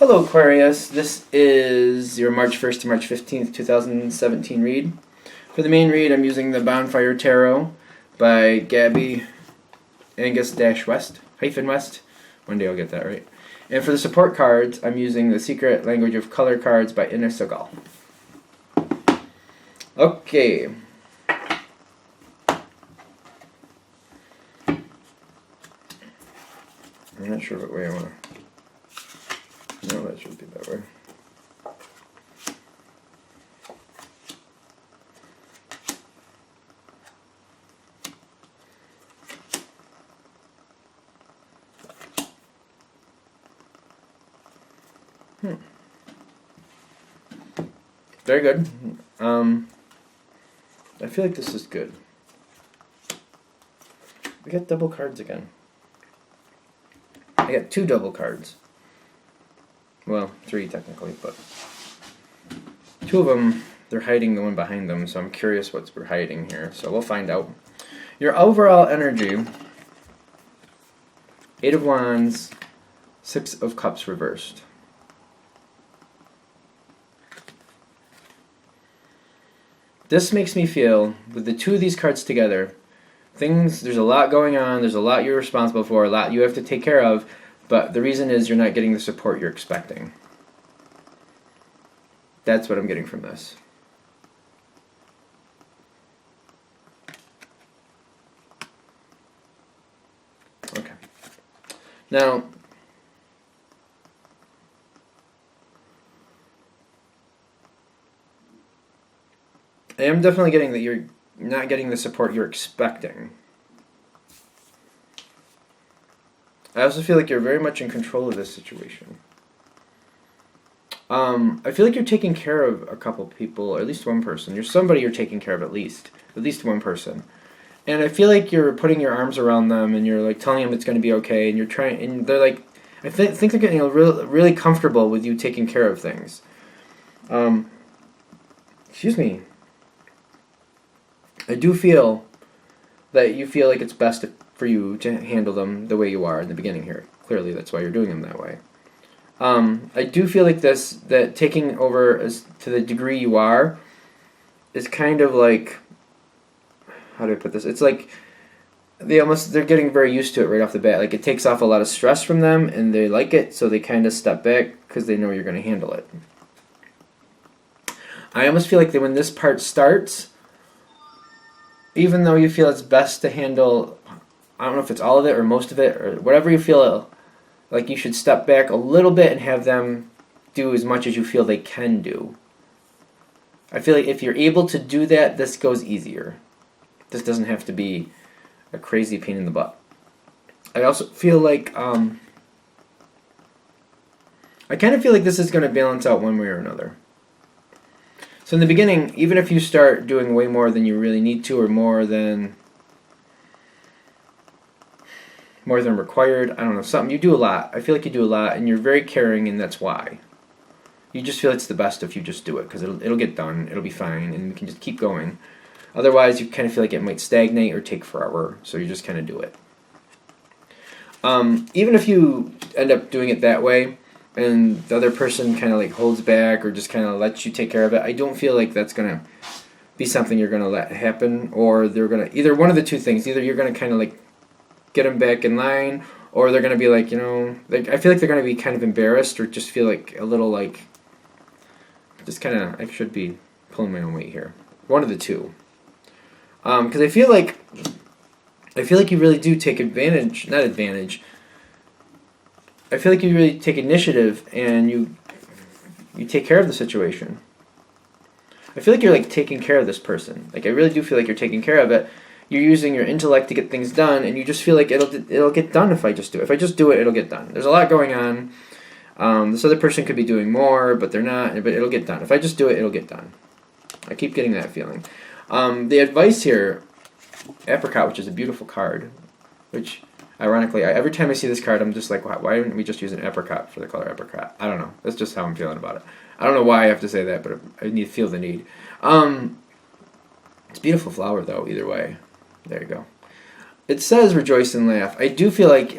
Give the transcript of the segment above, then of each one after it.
Hello Aquarius, this is your March 1st to March 15th, 2017 read. For the main read, I'm using the Bonfire Tarot by Gabby Angus-West, -West. One day I'll get that right. And for the support cards, I'm using the Secret Language of Color cards by Ina Segal. Okay. I'm not sure what way I want to... No, that should be that way. Very good. I feel like this is good. We got double cards again. I got two double cards. Well, three technically, but two of them, they're hiding the one behind them, so I'm curious what's we're hiding here. So we'll find out. Your overall energy, 8 of Wands, 6 of Cups reversed. This makes me feel, with the two of these cards together, there's a lot going on, there's a lot you're responsible for, a lot you have to take care of, but the reason is you're not getting the support you're expecting. That's what I'm getting from this. Okay. Now, I am definitely getting that you're not getting the support you're expecting. I also feel like you're very much in control of this situation. I feel like you're taking care of a couple people, or at least one person. You're somebody you're taking care of at least one person. And I feel like you're putting your arms around them, and you're like telling them it's going to be okay, and you're trying, and they're like, I think they're getting really comfortable with you taking care of things. Excuse me. I do feel that you feel like it's best for you to handle them the way you are in the beginning here. Clearly, that's why you're doing them that way. I do feel like that taking over as to the degree you are is kind of like, how do I put this? It's like they're getting very used to it right off the bat. Like it takes off a lot of stress from them, and they like it, so they kind of step back because they know you're going to handle it. I almost feel like that when this part starts, even though you feel it's best to handle, I don't know if it's all of it or most of it or whatever you feel like you should step back a little bit and have them do as much as you feel they can do. I feel like if you're able to do that, this goes easier. This doesn't have to be a crazy pain in the butt. I also feel like, I kind of feel like this is going to balance out one way or another. So in the beginning, even if you start doing way more than you really need to, or more than required, I don't know, something, you do a lot. I feel like you do a lot, and you're very caring, and that's why. You just feel it's the best if you just do it, because it'll get done, it'll be fine, and you can just keep going. Otherwise, you kind of feel like it might stagnate or take forever, so you just kind of do it. Even if you end up doing it that way, and the other person kind of like holds back or just kind of lets you take care of it, I don't feel like that's going to be something you're going to let happen, or they're going to, either one of the two things, either you're going to kind of like get them back in line, or they're going to be like, I feel like they're going to be kind of embarrassed, or just feel like a little like, just kind of, I should be pulling my own weight here. One of the two. Because I feel like you really do take advantage, not advantage, I feel like you really take initiative, and you take care of the situation. I feel like you're like taking care of this person. Like I really do feel like you're taking care of it. You're using your intellect to get things done, and you just feel like it'll get done if I just do it. If I just do it, it'll get done. There's a lot going on. This other person could be doing more, but they're not. But it'll get done. If I just do it, it'll get done. I keep getting that feeling. The advice here, Apricot, which is a beautiful card, which ironically, every time I see this card, I'm just like, why didn't we just use an apricot for the color apricot? I don't know. That's just how I'm feeling about it. I don't know why I have to say that, but I feel the need. It's a beautiful flower, though, either way. There you go. It says rejoice and laugh. I do feel like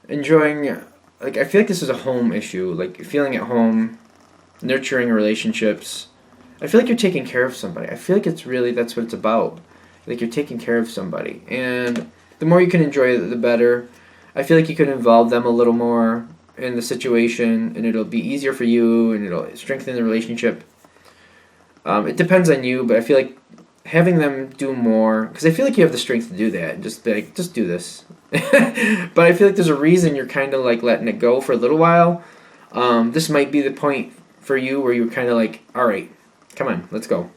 enjoying like, I feel like this is a home issue, like feeling at home, nurturing relationships. I feel like you're taking care of somebody. I feel like it's really, that's what it's about. Like, you're taking care of somebody. And the more you can enjoy it, the better. I feel like you can involve them a little more in the situation, and it'll be easier for you, and it'll strengthen the relationship. It depends on you, but I feel like having them do more, because I feel like you have the strength to do that, and just be like, just do this. But I feel like there's a reason you're kind of like letting it go for a little while. This might be the point for you where you're kind of like, all right, come on, let's go.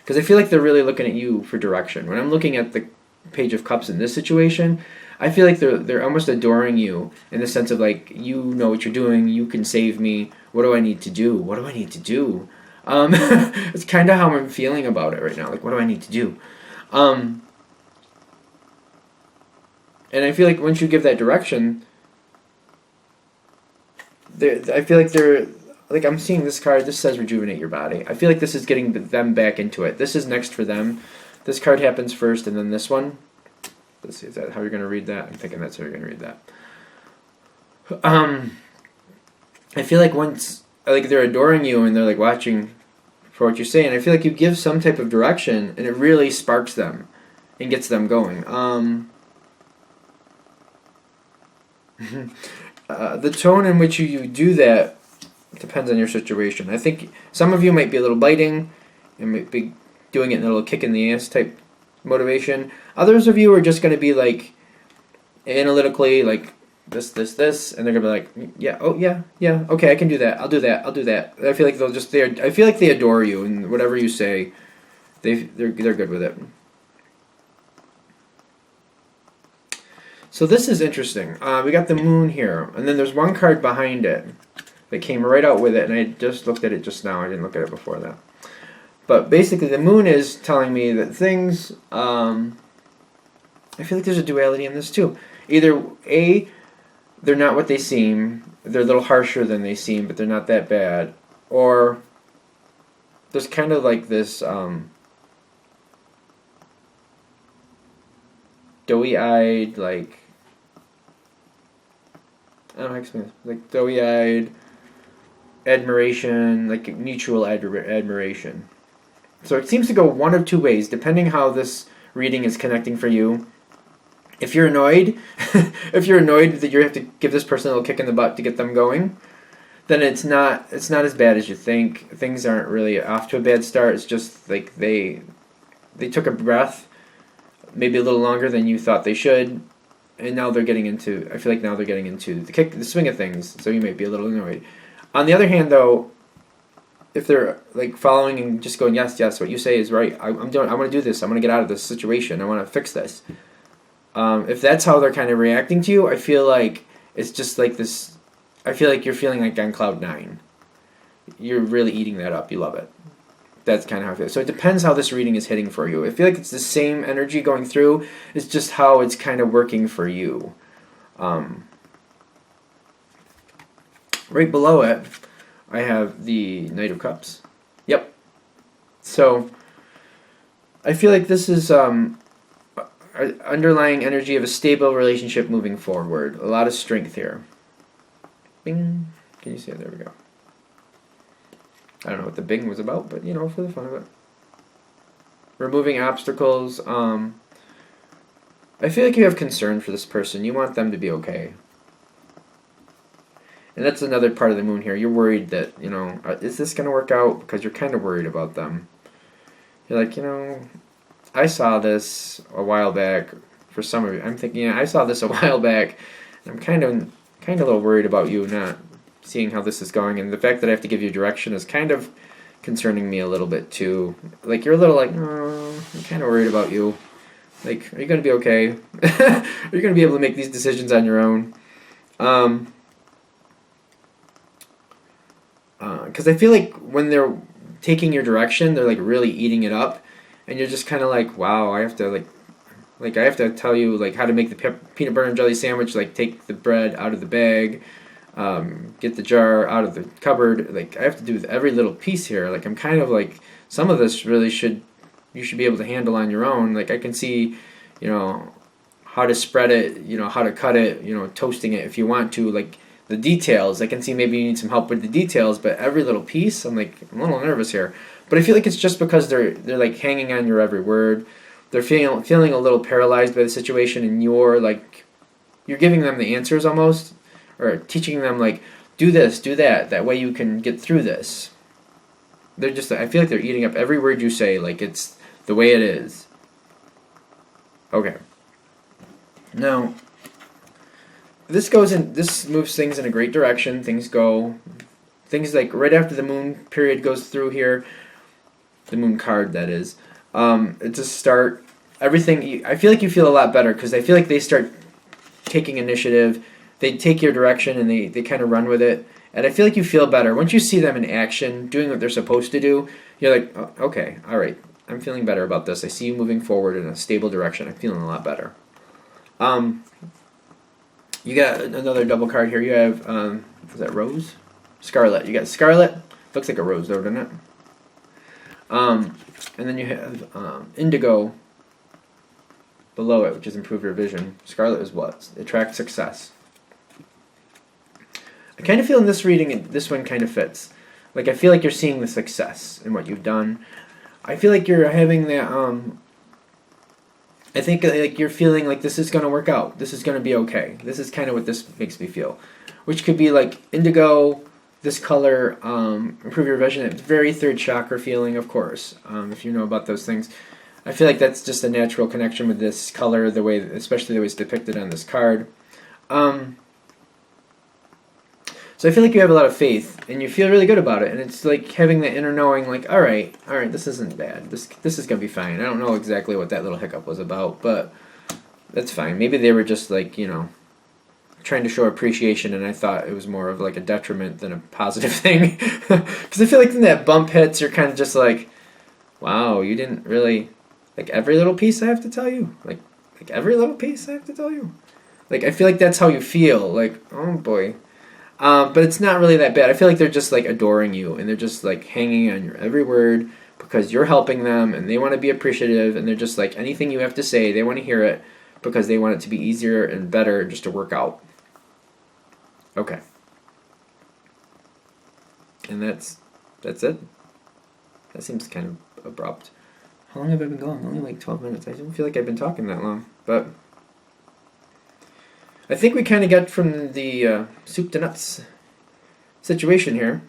Because I feel like they're really looking at you for direction. When I'm looking at the Page of Cups in this situation, I feel like they're almost adoring you in the sense of like, you know what you're doing, you can save me, what do I need to do? What do I need to do? It's kind of how I'm feeling about it right now. Like, what do I need to do? And I feel like once you give that direction, I feel like they're, like, I'm seeing this card, this says rejuvenate your body. I feel like this is getting them back into it. This is next for them. This card happens first, and then this one. Let's see, is that how you're going to read that? I'm thinking that's how you're going to read that. I feel like once, like, they're adoring you and they're like watching for what you're saying, I feel like you give some type of direction and it really sparks them and gets them going. The tone in which you do that depends on your situation. I think some of you might be a little biting and might be doing it in a little kick in the ass type motivation. Others of you are just going to be like analytically, like this, and they're going to be like, yeah, oh yeah, okay, I can do that. I'll do that. I feel like I feel like they adore you, and whatever you say, they're good with it. So this is interesting. We got the moon here, and then there's one card behind it that came right out with it, and I just looked at it just now. I didn't look at it before that. But basically, the moon is telling me that things, I feel like there's a duality in this too. Either A, they're not what they seem, they're a little harsher than they seem, but they're not that bad. Or there's kind of like this doughy-eyed, like, I don't know how to explain this. Like doughy-eyed admiration, like mutual admiration. So it seems to go one of two ways, depending how this reading is connecting for you. If you're annoyed, if you're annoyed that you have to give this person a little kick in the butt to get them going, then it's not as bad as you think. Things aren't really off to a bad start. It's just like they took a breath, maybe a little longer than you thought they should, and now they're getting into. I feel like now they're getting into the swing of things. So you might be a little annoyed. On the other hand, though, if they're like following and just going, yes, what you say is right. I want to do this. I want to get out of this situation. I want to fix this. If that's how they're kind of reacting to you, I feel like it's just like this. I feel like you're feeling like on cloud 9. You're really eating that up. You love it. That's kind of how I feel. So it depends how this reading is hitting for you. I feel like it's the same energy going through. It's just how it's kind of working for you. Right below it, I have the Knight of Cups. Yep. So I feel like this is underlying energy of a stable relationship moving forward. A lot of strength here. Bing. Can you see it? There we go. I don't know what the bing was about, but you know, for the fun of it. Removing obstacles. I feel like you have concern for this person. You want them to be okay. And that's another part of the moon here. You're worried that, you know, is this going to work out? Because you're kind of worried about them. You're like, you know, I saw this a while back. For some of you, I'm thinking, yeah, I saw this a while back. And I'm kind of a little worried about you not seeing how this is going. And the fact that I have to give you direction is kind of concerning me a little bit too. Like, you're a little like, oh, I'm kind of worried about you. Like, are you going to be okay? Are you going to be able to make these decisions on your own? Because I feel like when they're taking your direction, they're like really eating it up, and you're just kind of like, wow, I have to like I have to tell you like how to make the peanut butter and jelly sandwich. Like, take the bread out of the bag, get the jar out of the cupboard. Like, I have to do every little piece here. Like, I'm kind of like, some of this really you should be able to handle on your own. Like, I can see, you know, how to spread it, how to cut it, toasting it if you want to, like the details. I can see maybe you need some help with the details, but every little piece, I'm a little nervous here. But I feel like it's just because they're like hanging on your every word. They're feeling a little paralyzed by the situation, and you're giving them the answers almost, or teaching them like, do this, do that. That way you can get through this. I feel like they're eating up every word you say, like it's the way it is. Okay. Now, this moves things in a great direction. Things like right after the moon period goes through here, the moon card that is, it's a start. Everything, I feel like you feel a lot better because I feel like they start taking initiative. They take your direction and they kind of run with it. And I feel like you feel better. Once you see them in action, doing what they're supposed to do, you're like, oh, okay, all right, I'm feeling better about this. I see you moving forward in a stable direction. I'm feeling a lot better. You got another double card here. You have, is that Rose? Scarlet. You got Scarlet. Looks like a rose though, doesn't it? And then you have Indigo below it, which is improve your vision. Scarlet is what? Attract success. I kind of feel in this reading, this one kind of fits. Like, I feel like you're seeing the success in what you've done. I feel like you're having that, I think like you're feeling like this is going to work out. This is going to be okay. This is kind of what this makes me feel. Which could be like indigo, this color, improve your vision. It's very third chakra feeling, of course, if you know about those things. I feel like that's just a natural connection with this color, especially the way it's depicted on this card. So I feel like you have a lot of faith, and you feel really good about it, and it's like having that inner knowing, like, all right, this isn't bad. This is gonna be fine. I don't know exactly what that little hiccup was about, but that's fine. Maybe they were just like, trying to show appreciation, and I thought it was more of like a detriment than a positive thing. Because I feel like when that bump hits, you're kind of just like, wow, you didn't really, like every little piece I have to tell you, like every little piece I have to tell you. Like I feel like that's how you feel. Like, oh boy. But it's not really that bad. I feel like they're just like adoring you, and they're just like hanging on your every word because you're helping them, and they want to be appreciative, and they're just like anything you have to say, they want to hear it because they want it to be easier and better just to work out. Okay. And that's it. That seems kind of abrupt. How long have I been going? Only like 12 minutes. I don't feel like I've been talking that long, but I think we kind of got from the soup to nuts situation here.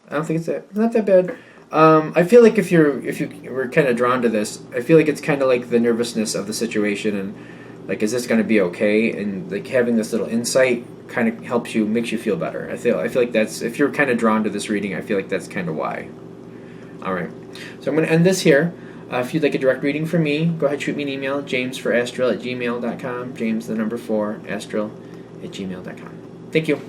I don't think it's not that bad. I feel like if you were kind of drawn to this, I feel like it's kind of like the nervousness of the situation and like, is this going to be okay? And like having this little insight kind of helps you, makes you feel better. I feel like that's, if you're kind of drawn to this reading, I feel like that's kind of why. All right, so I'm going to end this here. If you'd like a direct reading from me, go ahead, shoot me an email, jamesforastral@gmail.com, james4astral@gmail.com. Thank you.